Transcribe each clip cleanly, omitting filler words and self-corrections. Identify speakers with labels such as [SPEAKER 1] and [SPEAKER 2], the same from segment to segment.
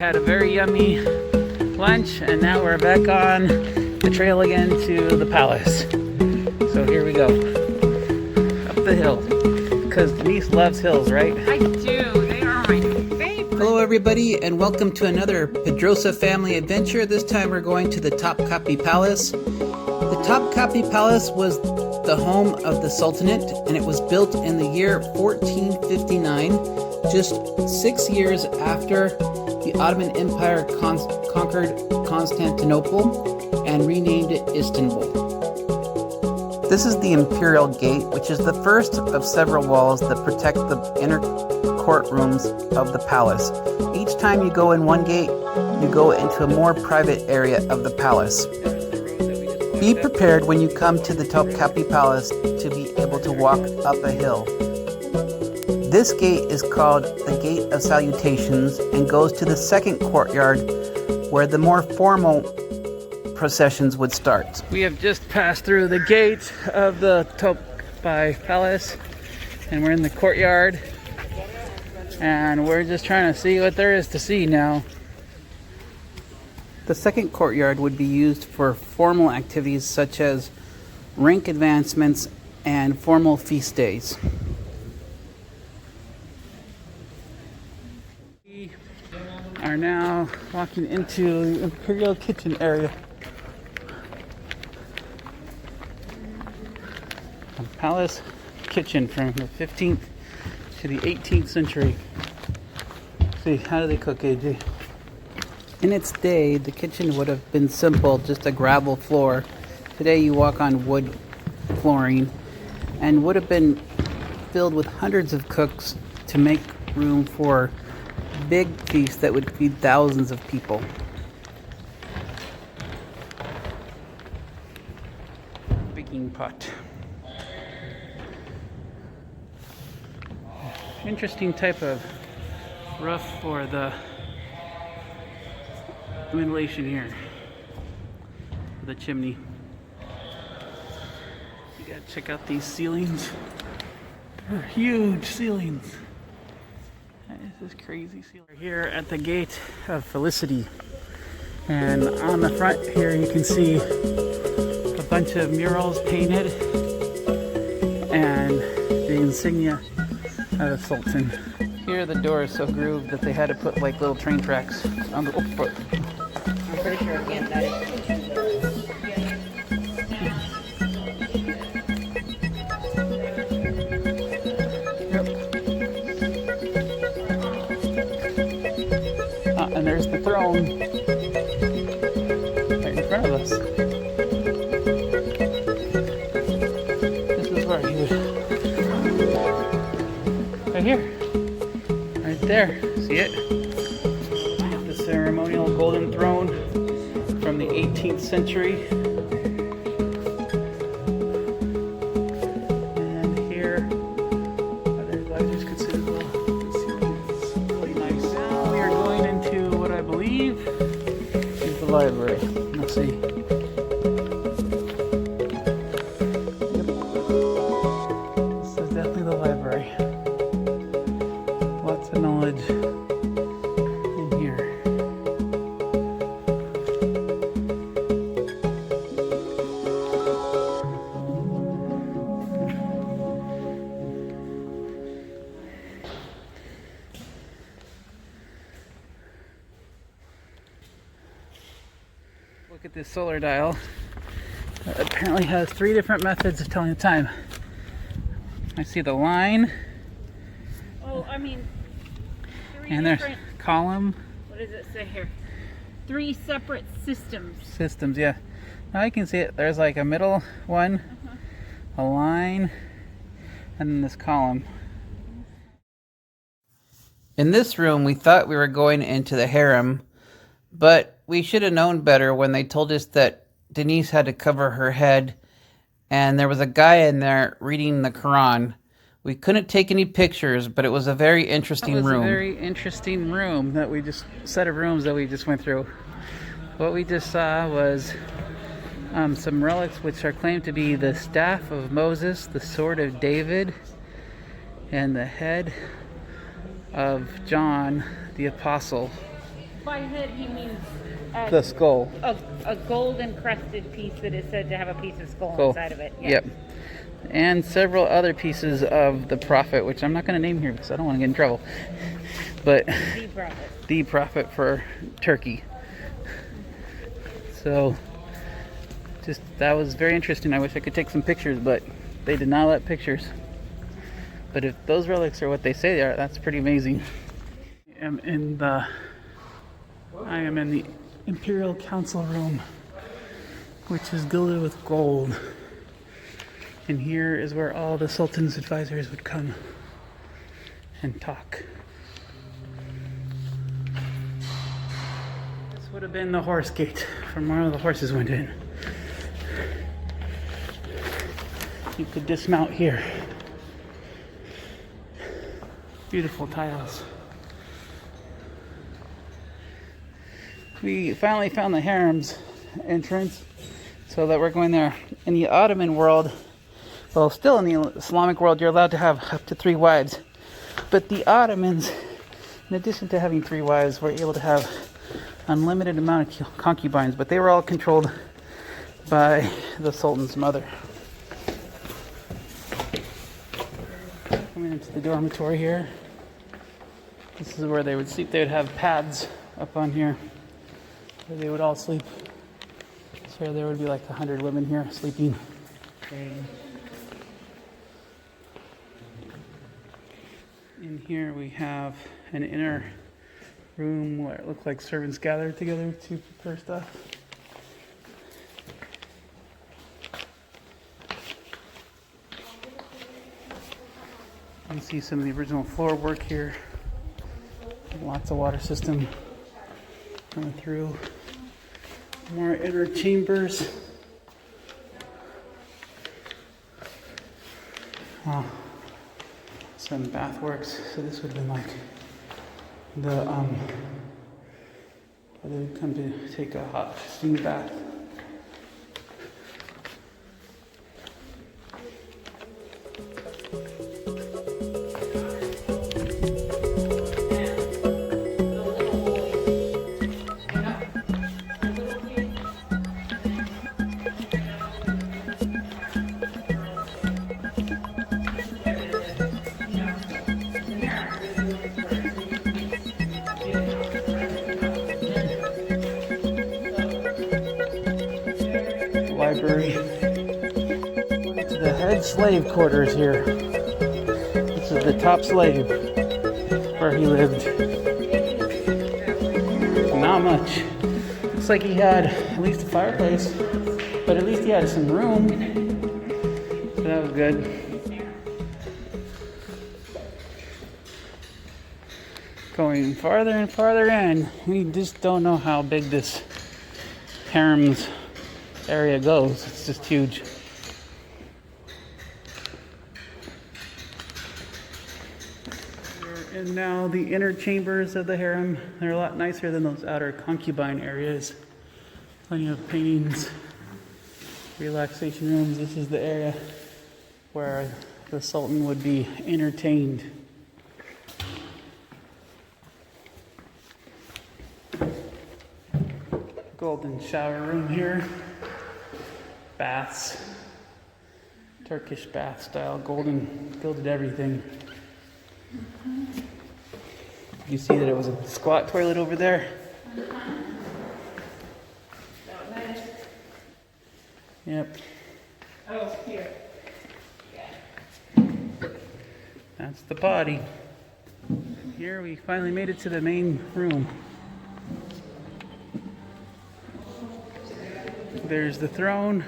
[SPEAKER 1] Had a very yummy lunch, and now we're back on the trail again to the palace. So here we go, up the hill, because Denise loves hills, right?
[SPEAKER 2] I do, they are my favorite.
[SPEAKER 1] Hello everybody, and welcome to another Pedroza family adventure. This time we're going to the Topkapi Palace. The Topkapi Palace was the home of the Sultanate, and it was built in the year 1459, just 6 years after the Ottoman Empire conquered Constantinople and renamed it Istanbul. This is the Imperial Gate, which is the first of several walls that protect the inner courtrooms of the palace. Each time you go in one gate, you go into a more private area of the palace. Be prepared when you come to the Topkapi Palace to be able to walk up a hill. This gate is called the Gate of Salutations and goes to the second courtyard where the more formal processions would start. We have just passed through the gate of the Topkapi Palace and we're in the courtyard, and we're just trying to see what there is to see now. The second courtyard would be used for formal activities such as rank advancements and formal feast days. We are now walking into the Imperial Kitchen area. A palace kitchen from the 15th to the 18th century. Let's see, how do they cook, AJ? In its day, the kitchen would have been simple, just a gravel floor. Today you walk on wood flooring, and would have been filled with hundreds of cooks to make room for big feasts that would feed thousands of people. Baking pot. Interesting type of roof for the ventilation here. The chimney. You gotta check out these ceilings. They're huge ceilings. This is crazy ceiling. We're here at the Gate of Felicity, and on the front here you can see a bunch of murals painted and the insignia of the Sultan. Here the door is so grooved that they had to put like little train tracks on the foot.
[SPEAKER 2] I'm pretty sure again that is.
[SPEAKER 1] And there's the throne right in front of us. This is where he would... Right here. Right there. See it? The ceremonial golden throne from the 18th century. And here, other advisors consider the ceilings really nice. Now we are going into what I believe is the library. Let's see. Yep. This is definitely the library. Lots of knowledge in here. Look at this solar dial. It apparently has 3 different methods of telling the time. I see the line.
[SPEAKER 2] Oh, I mean,
[SPEAKER 1] And there's column.
[SPEAKER 2] what does it say here? 3 separate systems.
[SPEAKER 1] Systems, yeah. Now I can see it. There's like a middle one, a line, and then this column. In this room, we thought we were going into the harem, but we should have known better when they told us that Denise had to cover her head, and there was a guy in there reading the Quran. We couldn't take any pictures, but it was a very interesting room. It was a very interesting room set of rooms that we just went through. What we just saw was some relics which are claimed to be the staff of Moses, the sword of David, and the head of John the Apostle.
[SPEAKER 2] By head, he means
[SPEAKER 1] The skull.
[SPEAKER 2] a gold encrusted piece that is said to have a piece of skull
[SPEAKER 1] Cool.
[SPEAKER 2] inside of it. Yeah.
[SPEAKER 1] Yep. And several other pieces of the prophet, which I'm not going to name here because I don't want to get in trouble. But
[SPEAKER 2] The prophet.
[SPEAKER 1] the prophet for Turkey. So, just that was very interesting. I wish I could take some pictures, but they did not let pictures. But if those relics are what they say they are, that's pretty amazing. I am in the Imperial Council Room, which is gilded with gold. And here is where all the Sultan's advisors would come and talk. This would have been the horse gate from where the horses went in. You could dismount here. Beautiful tiles. We finally found the harem's entrance, so that we're going there. In the Ottoman world, well, still in the Islamic world, you're allowed to have up to 3 wives. But the Ottomans, in addition to having 3 wives, were able to have unlimited amount of concubines, but they were all controlled by the Sultan's mother. Coming into the dormitory here. This is where they would sleep. They would have pads up on here where they would all sleep. So there would be like 100 women here sleeping. In here we have an inner room where it looked like servants gathered together to prepare stuff. You can see some of the original floor work here. Lots of water system coming through. More inner chambers. Oh, some bath works. So this would have been like the where they would come to take a hot steam bath. Library. To the head slave quarters here. This is the top slave where he lived. Not much. Looks like he had at least a fireplace, but at least he had some room. So that was good. Going farther and farther in, we just don't know how big this harem's area goes. It's just huge. We're in now the inner chambers of the harem. They're a lot nicer than those outer concubine areas. Plenty of paintings, relaxation rooms. This is the area where the Sultan would be entertained. Golden shower room here. Baths. Turkish bath style. Golden gilded everything. You see that it was a squat toilet over there? Yep.
[SPEAKER 2] Oh, here.
[SPEAKER 1] That's the body. Here we finally made it to the main room. There's the throne.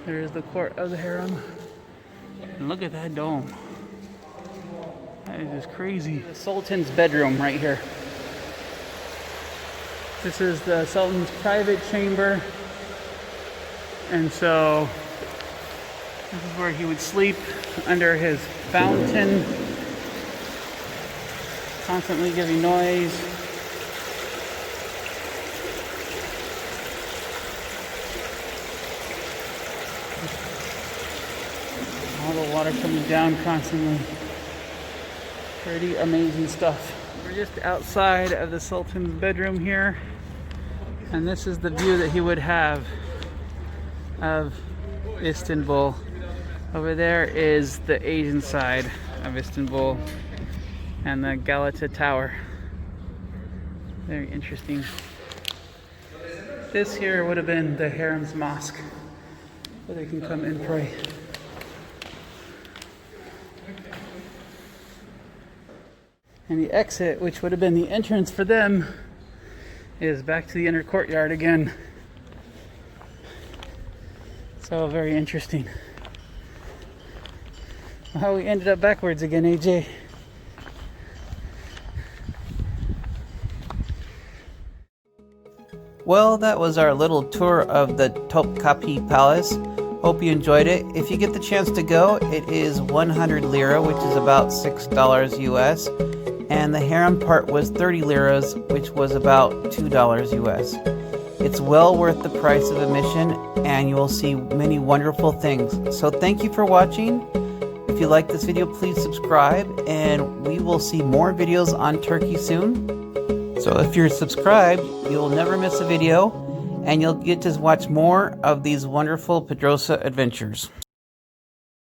[SPEAKER 1] There's the court of the harem. And look at that dome. That is just crazy. The Sultan's bedroom right here. This is the Sultan's private chamber. And so this is where he would sleep under his fountain, constantly giving noise. All the water coming down constantly. Pretty amazing stuff. We're just outside of the Sultan's bedroom here, and this is the view that he would have of Istanbul. Over there is the Asian side of Istanbul and the Galata Tower. Very interesting. This here would have been the Harem's Mosque, where they can come and pray. And the exit, which would have been the entrance for them, is back to the inner courtyard again. So very interesting. How we ended up backwards again, AJ? Well, that was our little tour of the Topkapi Palace. Hope you enjoyed it. If you get the chance to go, it is 100 lira, which is about $6 US. And the harem part was 30 liras, which was about $2 US. It's well worth the price of admission, and you will see many wonderful things. So thank you for watching. If you like this video, please subscribe, and we will see more videos on Turkey soon. So if you're subscribed, you'll never miss a video, and you'll get to watch more of these wonderful Pedroza adventures.